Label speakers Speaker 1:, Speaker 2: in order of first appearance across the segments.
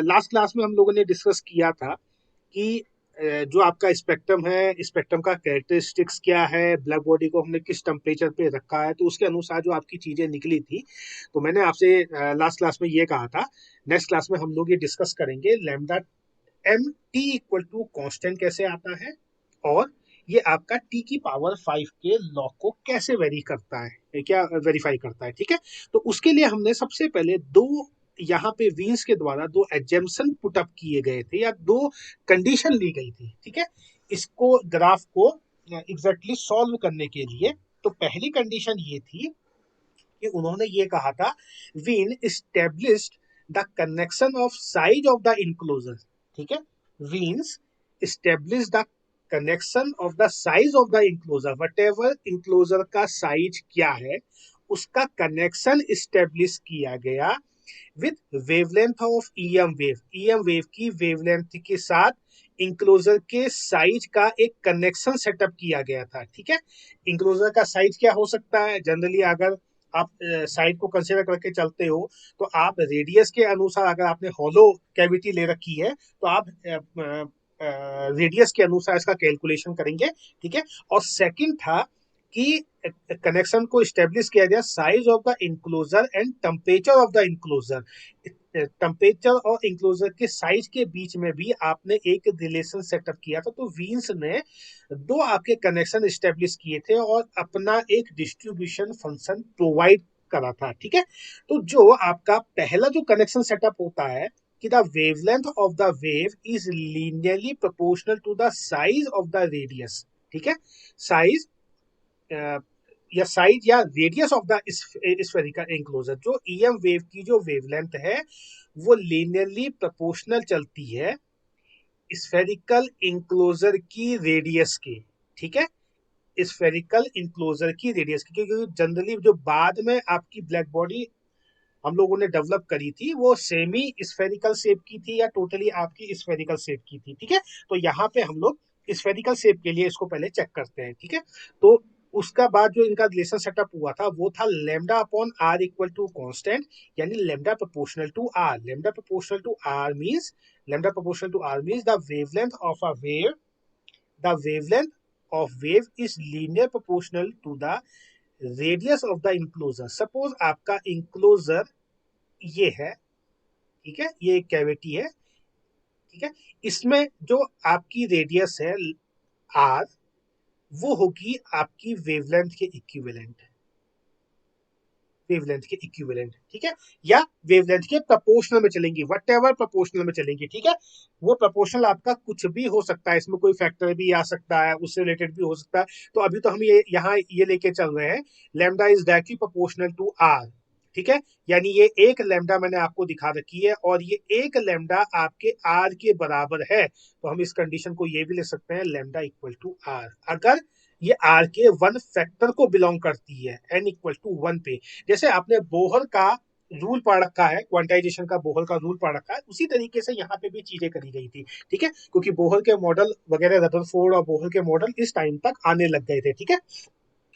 Speaker 1: Last class में हम लोगों ने डिस्कस किया था कि जो आपका स्पेक्ट्रम है, स्पेक्ट्रम का कैरेक्टरिस्टिक्स क्या है, ब्लैक बॉडी को हमने किस टेम्परेचर पे रखा है, तो उसके अनुसार जो आपकी चीजें निकली थी। तो मैंने आपसे लास्ट क्लास में ये कहा था, नेक्स्ट क्लास में हम लोग ये डिस्कस करेंगे lambda M T equal to constant कैसे आता है, और ये आपका टी की पावर 5 के लॉ को कैसे वेरी करता है, क्या वेरीफाई करता है। ठीक है, तो उसके लिए हमने सबसे पहले दो यहाँ पे वीन्स के द्वारा दो एजम्पशन पुटअप किए गए थे, या दो कंडीशन ली गई थी। ठीक है, इसको ग्राफ को एग्जैक्टली सॉल्व करने के लिए, तो पहली कंडीशन ये थी कि उन्होंने ये कहा था, Wien established the connection of side of the enclosure. ठीक है, Wien's establish the connection of the size of the enclosure, whatever enclosure का साइज क्या है उसका कनेक्शन एस्टेब्लिश किया गया with wavelength of EM wave, EM wave की wavelength के साथ इंक्लोजर के साइज का एक कनेक्शन सेटअप किया गया था। ठीक है, इंक्लोजर का साइज क्या हो सकता है, जनरली अगर आप साइड को कंसीडर करके चलते हो तो आप रेडियस के अनुसार, अगर आपने हॉलो कैविटी ले रखी है तो आप रेडियस के अनुसार इसका कैलकुलेशन करेंगे। ठीक है, और सेकंड था कि कनेक्शन को स्टेब्लिश किया गया size of the enclosure and temperature of the enclosure, temperature और इंक्लोजर के साइज के बीच में भी आपने एक रिलेशन सेटअप किया था। तो वीन्स ने दो आपके कनेक्शन स्टेब्लिश किए थे और अपना एक डिस्ट्रीब्यूशन फंक्शन प्रोवाइड करा था। ठीक है, तो जो आपका पहला जो कनेक्शन सेटअप होता है कि the wavelength of the wave is linearly proportional to the size of the radius. ठीक है, साइज या साइज या radius of the spherical enclosure, जो ईएम वेव की जो वेवलेंथ है वो लीनियरली प्रोपोर्शनल चलती है स्फेरिकल इंक्लोजर की रेडियस के। ठीक है, स्फेरिकल इंक्लोजर की रेडियस की, क्योंकि जनरली जो बाद में आपकी ब्लैक बॉडी हम लोगों ने डेवलप करी थी वो सेमी स्फेरिकल शेप की थी या टोटली आपकी स्फेरिकल शेप की थी। ठीक है, तो यहाँ पे हम लोग स्फेरिकल शेप के लिए इसको पहले चेक करते हैं। ठीक है, तो उसका बाद जो इनका रिलेशन सेटअप हुआ था वो था lambda upon r equal to constant, यानी lambda proportional to r. Lambda proportional to r means, lambda proportional to r means the wavelength of a wave, the wavelength of wave is linear proportional to the radius of the enclosure. Suppose आपका enclosure ये है, ठीक है, ये एक cavity है। ठीक है, इसमें जो आपकी रेडियस है आर, वो होगी आपकी वेवलेंथ के इक्विवेलेंट, वेवलेंथ के इक्विवेलेंट। ठीक है, या वेवलेंथ के प्रोपोर्शनल में चलेंगी, वट एवर प्रोपोर्शनल में चलेंगी। ठीक है, वो प्रोपोर्शनल आपका कुछ भी हो सकता है, इसमें कोई फैक्टर भी आ सकता है, उससे रिलेटेड भी हो सकता है। तो अभी तो हम ये यहाँ ये लेके चल रहे हैं, lambda is directly proportional to R. ठीक है, यानी ये एक लैम्डा मैंने आपको दिखा रखी है और ये एक लैम्डा आपके आर के बराबर है, तो हम इस कंडीशन को ये भी ले सकते हैं लैम्डा इक्वल टू आर, अगर ये आर के वन फैक्टर को बिलोंग करती है, एन इक्वल टू वन पे। जैसे आपने बोहर का रूल पढ़ रखा है, क्वांटाइजेशन का बोहर का रूल पढ़ रखा है, उसी तरीके से यहाँ पे भी चीजें करी गई थी। ठीक है, क्योंकि बोहर के मॉडल वगैरह, रदरफोर्ड और बोहर के मॉडल इस टाइम तक आने लग गए थे। ठीक है,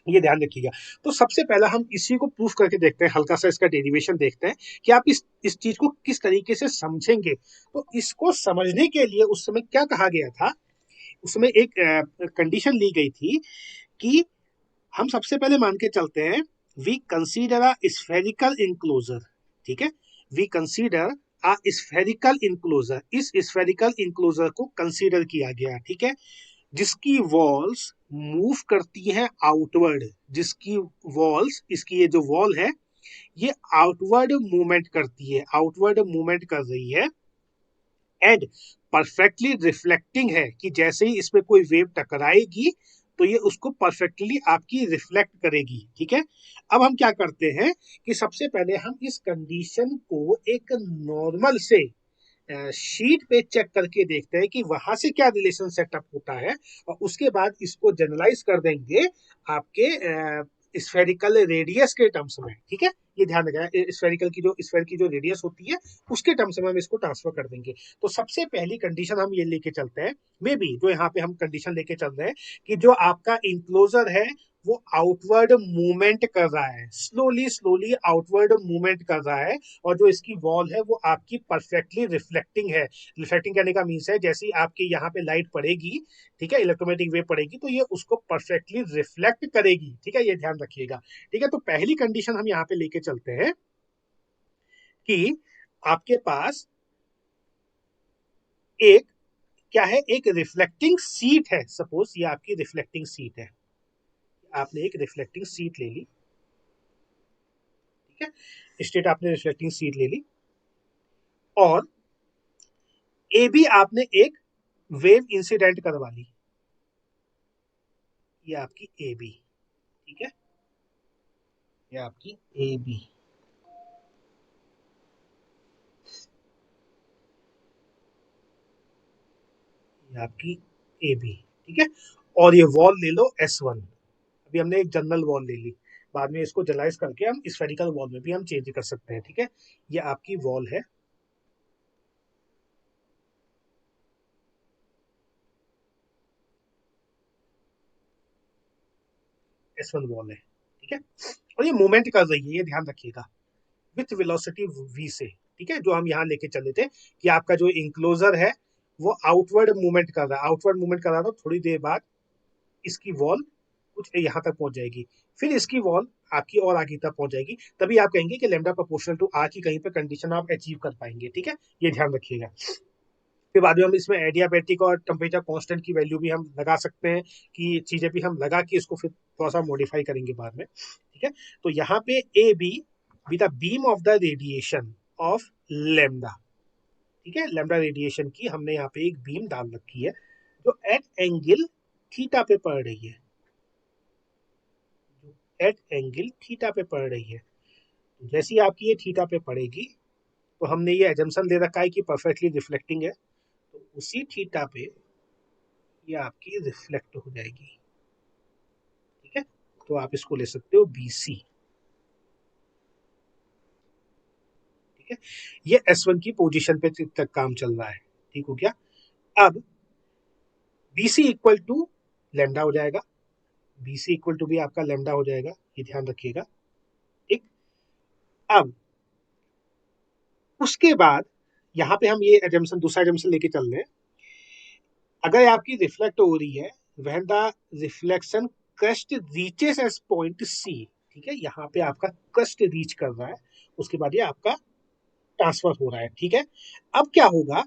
Speaker 1: ये ध्यान रखिएगा। तो सबसे पहला हम इसी को प्रूफ करके देखते हैं, हल्का सा इसका डेरिवेशन देखते हैं कि आप इस चीज को किस तरीके से समझेंगे। तो इसको समझने के लिए उस समय क्या कहा गया था, उसमें एक कंडीशन ली गई थी कि हम सबसे पहले मान के चलते हैं, we consider a spherical enclosure. ठीक है, we consider a spherical enclosure, इस स्फेरिकल इंक्लोजर को कंसीडर किया गया। ठीक है, जिसकी वॉल्स मूव करती हैं आउटवर्ड, जिसकी वॉल्स, इसकी ये जो वॉल है ये आउटवर्ड मूवमेंट करती है, आउटवर्ड मूवमेंट कर रही है, एंड परफेक्टली रिफ्लेक्टिंग है, कि जैसे ही इसमें कोई वेव टकराएगी तो ये उसको परफेक्टली आपकी रिफ्लेक्ट करेगी। ठीक है, अब हम क्या करते हैं कि सबसे पहले हम इस कंडीशन को एक नॉर्मल से शीट पे चेक करके देखते हैं कि वहां से क्या रिलेशन सेटअप होता है, और उसके बाद इसको जनरलाइज कर देंगे आपके स्फेरिकल रेडियस के टर्म्स में। ठीक है, ये ध्यान रखना, स्फेरिकल की जो स्फेयर की जो रेडियस होती है उसके टर्म्स में हम इसको ट्रांसफर कर देंगे। तो सबसे पहली कंडीशन हम ये लेके चलते हैं, मे बी जो यहाँ पे हम कंडीशन लेके चल रहे हैं कि जो आपका इंक्लोजर है वो आउटवर्ड मूवमेंट कर रहा है, स्लोली स्लोली आउटवर्ड मूवमेंट कर रहा है, और जो इसकी वॉल है वो आपकी परफेक्टली रिफ्लेक्टिंग है। रिफ्लेक्टिंग करने का मीन्स है जैसे ही आपके यहाँ पे लाइट पड़ेगी, ठीक है, इलेक्ट्रोमैग्नेटिक वेव पड़ेगी तो ये उसको परफेक्टली रिफ्लेक्ट करेगी, ठीक है, ये ध्यान रखिएगा। ठीक है, तो पहली कंडीशन हम यहाँ पे लेके चलते हैं कि आपके पास एक क्या है, एक रिफ्लेक्टिंग सीट है। सपोज ये आपकी रिफ्लेक्टिंग सीट है, आपने एक रिफ्लेक्टिंग सीट ले ली, ठीक है, स्टेट आपने रिफ्लेक्टिंग सीट ले ली, और ए बी आपने एक वेव इंसिडेंट करवा ली, ये आपकी ए बी, ठीक है, ये आपकी ए बी। ये आपकी ए बी, ठीक है, और ये वॉल ले लो S1। अभी हमने एक जनरल वॉल ले ली, बाद में इसको जनरलाइज करके हम स्फेरिकल वॉल में भी हम चेंज कर सकते हैं, ठीक है। ये आपकी वॉल है S1 वॉल है, ठीक है, और ये मूवमेंट कर रही है, ये ध्यान रखिएगा, विथ वेलोसिटी v से, ठीक है, जो हम यहाँ लेके चले थे कि आपका जो इंक्लोजर है वो आउटवर्ड मूवमेंट कर रहा है, आउटवर्ड मूवमेंट कर रहा है, तो थोड़ी देर बाद इसकी वॉल कुछ यहाँ तक पहुंच जाएगी, फिर इसकी वॉल आपकी और आगे तक पहुंच जाएगी, तभी आप कहेंगे कि लेमडा प्रोपोर्शनल टू आर की कहीं पे कंडीशन आप अचीव कर पाएंगे, ठीक है, ये ध्यान रखिएगा। फिर बाद में हम इसमें एडियाबैटिक और टेम्परेचर कांस्टेंट की वैल्यू भी हम लगा सकते हैं, कि चीजें भी हम लगा के इसको फिर थोड़ा सा मॉडिफाई करेंगे बाद में, ठीक है। तो यहाँ पे A be with the beam of the radiation of lambda, ठीक है, लेमडा रेडिएशन की हमने यहाँ पे एक बीम डाल रखी है जो एट एंगल थीटा पे पड़ रही है, एट एंगल थीटा पे पड़ रही है। तो जैसी आपकी ये थीटा पे पड़ेगी, तो हमने ये एजम्पशन ले रखा है कि परफेक्टली रिफ्लेक्टिंग है, तो उसी थीटा पे ये आपकी रिफ्लेक्ट हो जाएगी, ठीक है। तो आप इसको ले सकते हो BC, ठीक है, ये S1 की पोजीशन पे तक काम चल रहा है, ठीक हो गया। अब BC इक्वल टू लेमडा हो जाएगा, BC इक्वल टू भी आपका लेमडा हो जाएगा, ये ध्यान रखिएगा, ठीक। अब उसके बाद यहाँ पे हम ये एजम्पशन, दूसरा एजम्पशन लेके चल रहे हैं, अगर आपकी रिफ्लेक्ट हो रही है when the reflection crust reaches S point C, ठीक है, यहाँ पे आपका क्रस्ट रीच कर रहा है, उसके बाद ये आपका ट्रांसफर हो रहा है, ठीक है। अब क्या होगा,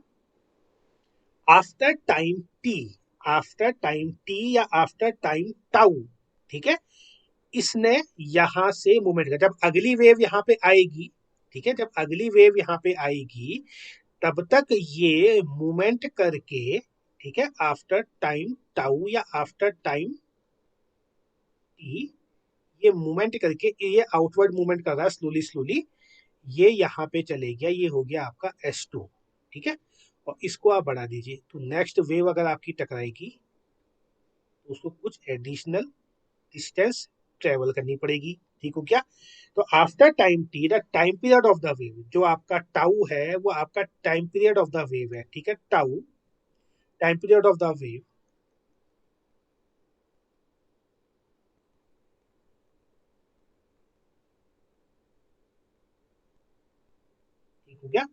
Speaker 1: after time T, after time T या आफ्टर टाइम टाउ, ठीक है, इसने यहां से मूवमेंट का, जब अगली वेव यहाँ पे आएगी, ठीक है, जब अगली वेव यहाँ पे आएगी तब तक ये मूवमेंट करके, ठीक है, आफ्टर टाइम टाउ या आफ्टर टाइम टी, ये मूवमेंट करके ये आउटवर्ड मूवमेंट कर रहा है स्लोली स्लोली, ये यहाँ पे चले गया, ये हो गया आपका S2, ठीक है, और इसको आप बढ़ा दीजिए, तो नेक्स्ट वेव अगर आपकी टकराएगी तो उसको कुछ एडिशनल डिस्टेंस ट्रेवल करनी पड़ेगी, ठीक हो क्या। तो after time T, the time period of the wave, जो आपका टाउ है वो आपका time period of the wave है, ठीक है, tau time period of the wave, ठीक हो गया।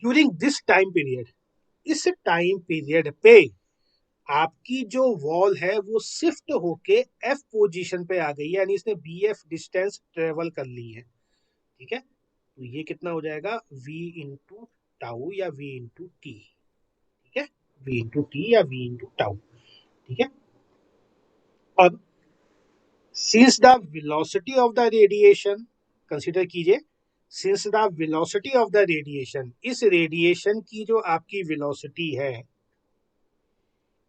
Speaker 1: ड्यूरिंग दिस टाइम पीरियड, इस टाइम पीरियड पे आपकी जो वॉल है वो शिफ्ट होके F पोजीशन पे आ गई है, यानी इसने BF डिस्टेंस ट्रेवल कर ली है, ठीक है। तो ये कितना हो जाएगा, V इंटू टाउ या V इंटू टी, ठीक है, V इंटू टी या V इंटू टाउ, ठीक है। अब since the velocity of the radiation, consider कीजिए, since the velocity of the radiation, इस रेडिएशन की जो आपकी वेलोसिटी है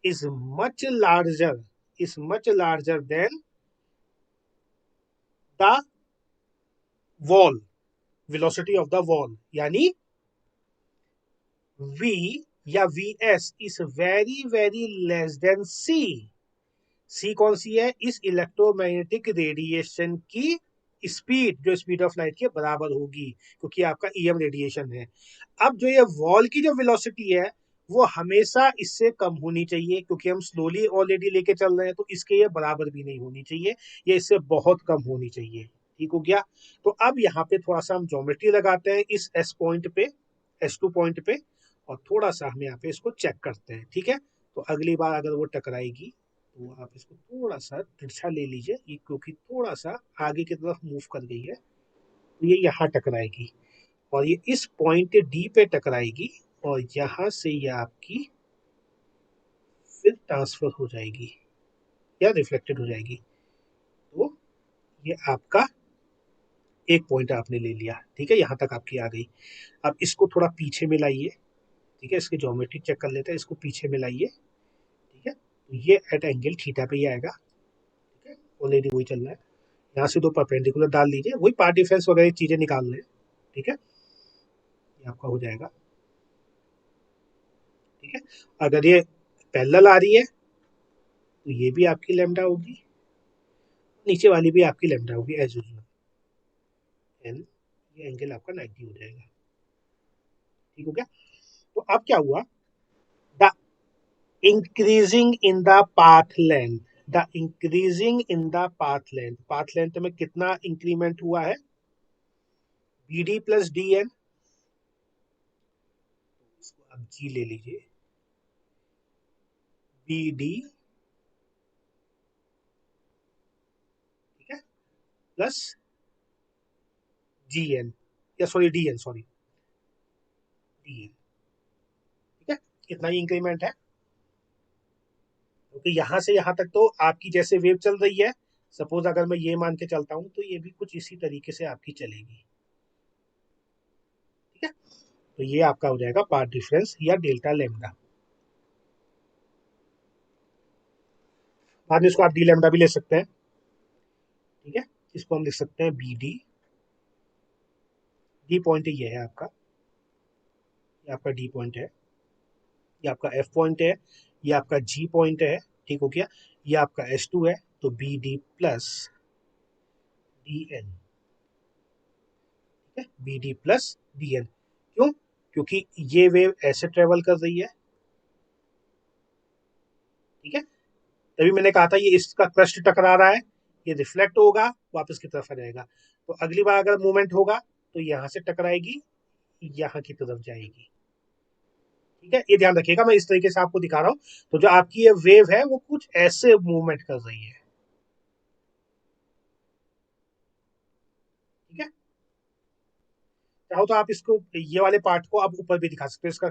Speaker 1: is much larger, is much larger than the wall, velocity of the wall, यानी v या vs is very very less than c, c कौन सी है, इस इलेक्ट्रोमैग्नेटिक रेडिएशन की स्पीड, जो स्पीड ऑफ लाइट के बराबर होगी, क्योंकि आपका EM रेडिएशन है। अब जो ये वॉल की जो वेलोसिटी है वो हमेशा इससे कम होनी चाहिए, क्योंकि हम स्लोली ऑलरेडी लेके चल रहे हैं, तो इसके ये बराबर भी नहीं होनी चाहिए, ये इससे बहुत कम होनी चाहिए। ठीक हो गया। तो अब यहाँ पे थोड़ा सा हम ज्योमेट्री लगाते हैं इस एस पॉइंट पे, S2 पॉइंट पे, और थोड़ा सा हम यहाँ पे इसको चेक करते हैं। ठीक है, तो अगली बार अगर वो टकराएगी तो आप इसको थोड़ा सा तिरछा ले लीजिए, ये क्योंकि थोड़ा सा आगे की तरफ मूव कर गई है, तो ये यहाँ टकराएगी और ये इस पॉइंट डी पे टकराएगी, और यहाँ से ये आपकी फिर ट्रांसफर हो जाएगी या रिफ्लेक्टेड हो जाएगी। तो ये आपका एक पॉइंट आपने ले लिया। ठीक है, यहाँ तक आपकी आ गई। अब इसको थोड़ा पीछे में लाइए। ठीक है, इसकी ज्योमेट्री चेक कर लेते हैं, इसको पीछे में लाइए। ठीक है, तो ये एट एंगल थीटा पे ही आएगा। ठीक है, ऑलरेडी वही चल रहा है। यहाँ से दो परपेंडिकुलर डाल लीजिए, वही पार्ट डिफरेंस वगैरह चीजें निकाल लें। ठीक है, ये आपका हो जाएगा। ठीक है, अगर ये पैरेलल आ रही है तो ये भी आपकी लैम्डा होगी, नीचे वाली भी आपकी लैम्डा होगी एज यूजुअल, एंड ये एंगल आपका 90 हो जाएगा। ठीक हो गया। तो अब क्या हुआ, the increasing in the path length, the increasing in the path length में कितना इंक्रीमेंट हुआ है, B D plus D N, इसको आप जी ले लीजिए, बी डी, ठीक है, प्लस जी एन, या sorry D N, sorry D N. ठीक है, कितना ही इंक्रीमेंट है, क्योंकि यहां से यहां तक तो आपकी जैसे वेव चल रही है, सपोज अगर मैं ये मान के चलता हूं तो ये भी कुछ इसी तरीके से आपकी चलेगी। ठीक है, तो ये आपका हो जाएगा पाथ डिफरेंस या डेल्टा लेम्डा। बाद में इसको आप डी लेम्डा भी ले सकते हैं। ठीक है, इसको हम लिख सकते हैं बी डी, डी पॉइंट ये है आपका, ये आपका डी पॉइंट है, ये आपका एफ पॉइंट है, ये आपका जी पॉइंट है। ठीक हो गया, ये आपका S2 है, तो B D plus D N. ठीक है, B D plus D N, क्यों, क्योंकि ये वेव ऐसे ट्रेवल कर रही है। ठीक है, तभी मैंने कहा था ये इसका क्रस्ट टकरा रहा है, ये रिफ्लेक्ट होगा, वापस की तरफ आ जाएगा। तो अगली बार अगर मूवमेंट होगा तो यहाँ से टकराएगी, यहाँ की तरफ जाएगी। ठीक है, ये ध्यान रखिएगा, मैं इस तरीके से आपको दिखा रहा हूँ। तो जो आपकी ये वेव है वो कुछ ऐसे मूवमेंट कर रही है। ठीक है, चाहो तो आप इसको ये वाले पार्ट को आप ऊपर भी दिखा सकते हो, इसका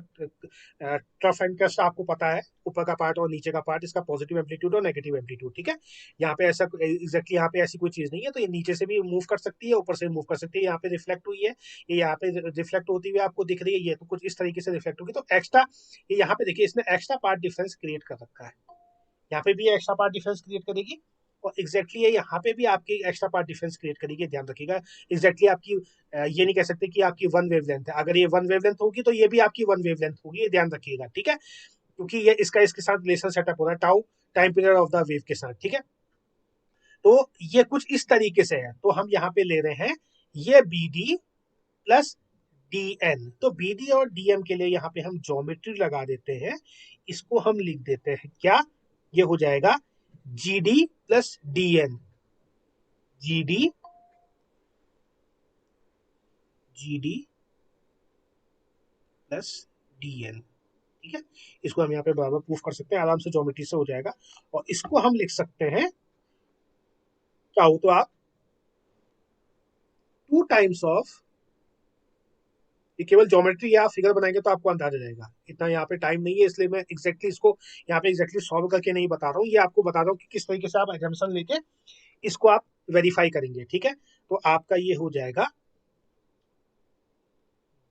Speaker 1: ट्रफ एंड क्रस्ट आपको पता है, ऊपर का पार्ट और नीचे का पार्ट, इसका पॉजिटिव एम्पलीट्यूड और नेगेटिव एम्पलीट्यूड। ठीक है, यहाँ पे ऐसा एग्जैक्टली यहाँ पे ऐसी कोई चीज नहीं है, तो ये नीचे से भी मूव कर सकती है, ऊपर से मूव कर सकती है। यहाँ पे रिफ्लेक्ट हुई है, ये यहाँ पे रिफ्लेक्ट होती हुई आपको दिख रही है, ये तो कुछ इस तरीके से रिफ्लेक्ट होगी। तो एक्स्ट्रा ये यहाँ पे देखिए, इसने एक्स्ट्रा पार्ट डिफरेंस क्रिएट कर रखा है, यहाँ पे भी एक्स्ट्रा पार्ट डिफरेंस क्रिएट करेगी, और एग्जैक्टली ये यहाँ पे भी आपकी एक्स्ट्रा पार्ट डिफरेंस क्रिएट करेगी। ध्यान रखिएगा, एग्जैक्टली आपकी ये नहीं कह सकते कि आपकी वन वेवलेंथ है, अगर ये वन वेवलेंथ होगी तो ये भी आपकी वन वेवलेंथ होगी, ये ध्यान रखिएगा। ठीक है, क्योंकि ये इसका इसके साथ रिलेशन सेटअप हो रहा है tau, time period of the wave के साथ। ठीक है, तो ये कुछ इस तरीके से है, तो हम यहाँ पे ले रहे हैं ये B D plus D N. तो बी डी और डी एम के लिए यहाँ पे हम ज्योमेट्री लगा देते हैं, इसको हम लिख देते हैं क्या, ये हो जाएगा G D plus D N, G D, G D plus D N. ठीक है, इसको हम यहाँ पे बराबर प्रूफ कर सकते हैं, आराम से ज्योमेट्री से हो जाएगा। और इसको हम लिख सकते हैं, चाहो तो आप टू टाइम्स ऑफ, ये केवल ज्योमेट्री या फिगर बनाएंगे तो आपको अंदाजा जाएगा, इतना यहाँ पे टाइम नहीं है, इसलिए मैं एग्जैक्टली इसको यहाँ पे एग्जैक्टली सॉल्व करके नहीं बता रहा हूँ, ये आपको बता रहा हूँ कि किस तरीके से आप एग्जाम्पल लेके इसको आप वेरीफाई करेंगे। ठीक है, तो आपका ये हो जाएगा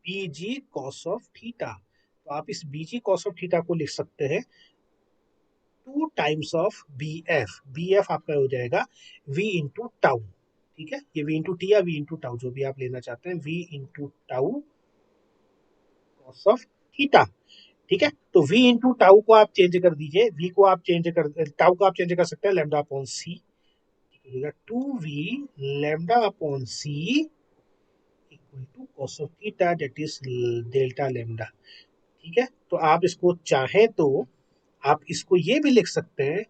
Speaker 1: बीजी कॉस ऑफ थीटा, तो आप इस बीजी कॉस ऑफ थीटा को लिख सकते हैं two times of B F, B F आपका हो जाएगा वी इंटू टाउ। ठीक है, ये वी इंटू टी या वी इंटू टाउ जो भी आप लेना चाहते हैं, V into tau cos of theta. ठीक है, तो v इंटू टाउ को आप चेंज कर दीजिए, v को आप चेंज कर, टाउ को आप चेंज कर सकते हैं lambda upon C, two V lambda upon C equal to cos of theta, that is delta lambda. ठीक है, तो आप इसको चाहें तो आप इसको ये भी लिख सकते हैं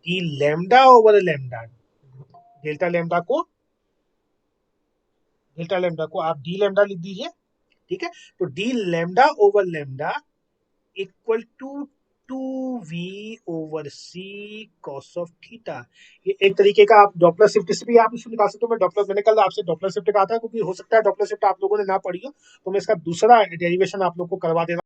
Speaker 1: कि lambda over lambda, delta lambda को आप डी लैम्डा लिख दीजिए। ठीक है, तो D lambda over lambda equal to two V over C cos of theta. ये एक तरीके का आप डॉपलर शिफ्ट से भी आप इसको निकाल सकते हो। मैं डॉपलर, मैंने कल आपसे डॉपलर शिफ्ट कहा था, क्योंकि हो सकता है डॉपलर शिफ्ट आप लोगों ने ना पढ़ी हो, तो मैं इसका दूसरा डेरिवेशन आप लोग को करवा देना।